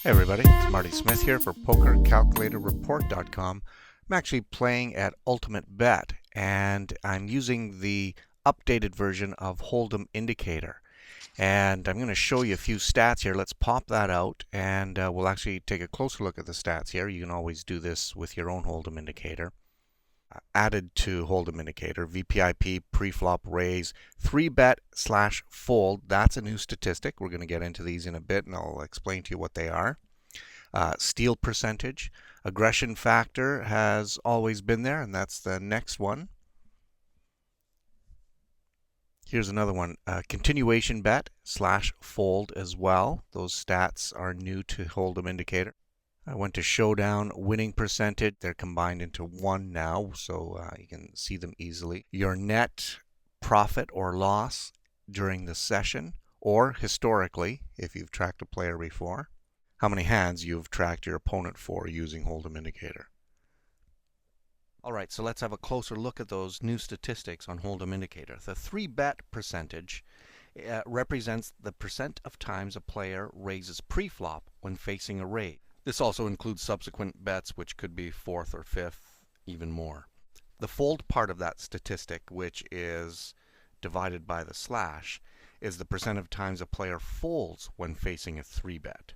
Hey everybody, it's Marty Smith here for PokerCalculatorReport.com. I'm actually playing at Ultimate Bet, and I'm using the updated version of Hold'em Indicator. And I'm going to show you a few stats here. Let's pop that out, and we'll actually take a closer look at the stats here. You can always do this with your own Hold'em indicator. Added to Hold'em indicator, VPIP, preflop raise, 3-bet/fold. That's a new statistic. We're going to get into these in a bit, and I'll explain to you what they are. Steal percentage, aggression factor has always been there, and that's the next one. Here's another one, continuation bet/fold as well. Those stats are new to Hold'em indicator. I went to showdown, winning percentage. They're combined into one now, so you can see them easily. Your net profit or loss during the session, or historically, if you've tracked a player before. How many hands you've tracked your opponent for using Hold'em indicator. Alright, so let's have a closer look at those new statistics on Hold'em indicator. The 3-bet percentage represents the percent of times a player raises pre-flop when facing a raise. This also includes subsequent bets, which could be fourth or fifth, even more. The fold part of that statistic, which is divided by the slash, is the percent of times a player folds when facing a 3-bet.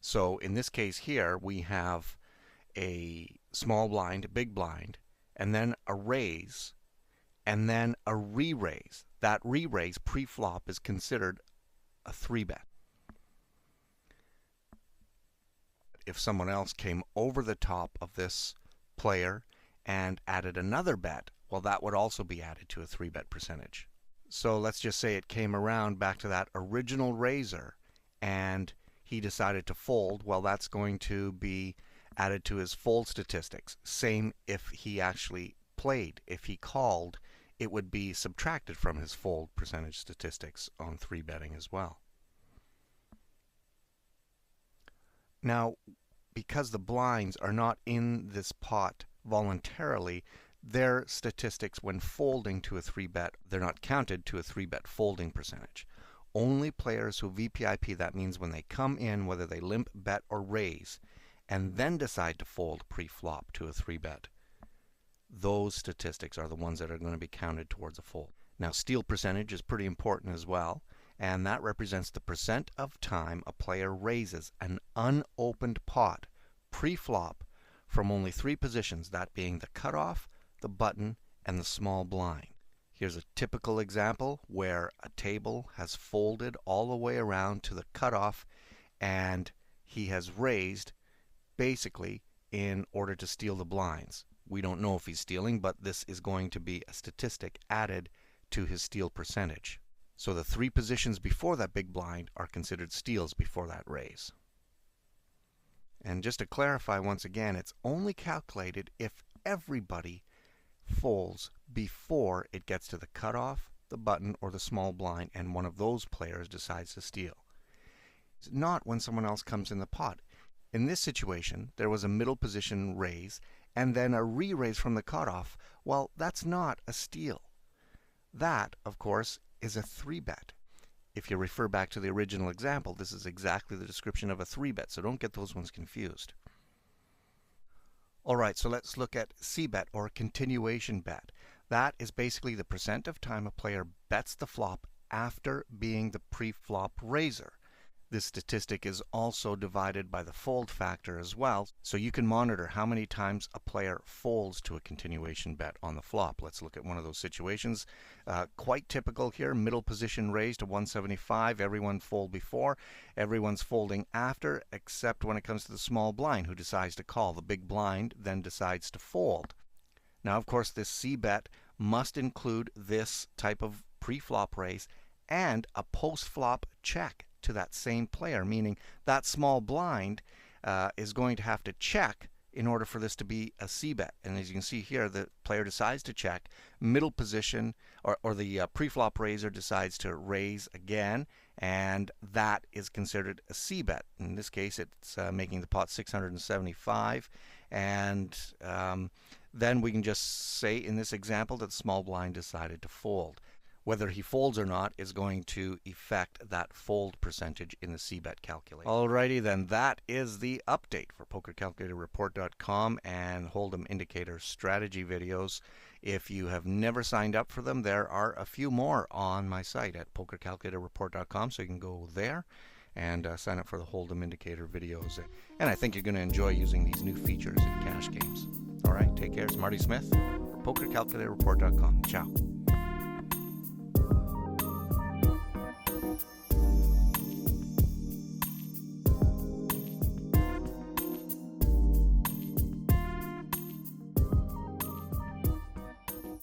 So in this case here, we have a small blind, a big blind, and then a raise, and then a re-raise. That re-raise pre-flop is considered a 3-bet. If someone else came over the top of this player and added another bet, well, that would also be added to a 3-bet percentage. So let's just say it came around back to that original raiser and he decided to fold. Well, that's going to be added to his fold statistics. Same if he actually played. If he called, it would be subtracted from his fold percentage statistics on 3-betting as well. Now, because the blinds are not in this pot voluntarily, their statistics when folding to a 3-bet, they're not counted to a 3-bet folding percentage. Only players who VPIP, that means when they come in, whether they limp, bet, or raise, and then decide to fold pre-flop to a 3-bet, those statistics are the ones that are going to be counted towards a fold. Now, steal percentage is pretty important as well, and that represents the percent of time a player raises an unopened pot pre-flop from only 3 positions, that being the cutoff, the button, and the small blind. Here's a typical example where a table has folded all the way around to the cutoff and he has raised basically in order to steal the blinds. We don't know if he's stealing, but this is going to be a statistic added to his steal percentage. So the 3 positions before that big blind are considered steals before that raise. And just to clarify once again, it's only calculated if everybody folds before it gets to the cutoff, the button, or the small blind, and one of those players decides to steal. It's not when someone else comes in the pot. In this situation, there was a middle position raise and then a re-raise from the cutoff. Well, that's not a steal. That, of course, is a 3-bet. If you refer back to the original example, this is exactly the description of a 3-bet, so don't get those ones confused. Alright, so let's look at C-bet, or continuation bet. That is basically the percent of time a player bets the flop after being the pre-flop raiser. This statistic is also divided by the fold factor as well, so you can monitor how many times a player folds to a continuation bet on the flop. Let's look at one of those situations. Quite typical here, middle position raised to 175, everyone fold before, everyone's folding after, except when it comes to the small blind who decides to call. The big blind then decides to fold. Now, of course, this C-bet must include this type of pre-flop raise and a post-flop check to that same player, meaning that small blind is going to have to check in order for this to be a C-bet. And as you can see here, the player decides to check, middle position, or the pre-flop raiser decides to raise again, and that is considered a C-bet. In this case, it's making the pot 675, and then we can just say in this example that the small blind decided to fold. whether he folds or not is going to affect that fold percentage in the c-bet calculator. Alrighty then, that is the update for PokerCalculatorReport.com and Hold'em indicator strategy videos. If you have never signed up for them, there are a few more on my site at PokerCalculatorReport.com, so you can go there and sign up for the Hold'em indicator videos. And I think you're going to enjoy using these new features in cash games. Alright, take care. It's Marty Smith for PokerCalculatorReport.com. Ciao.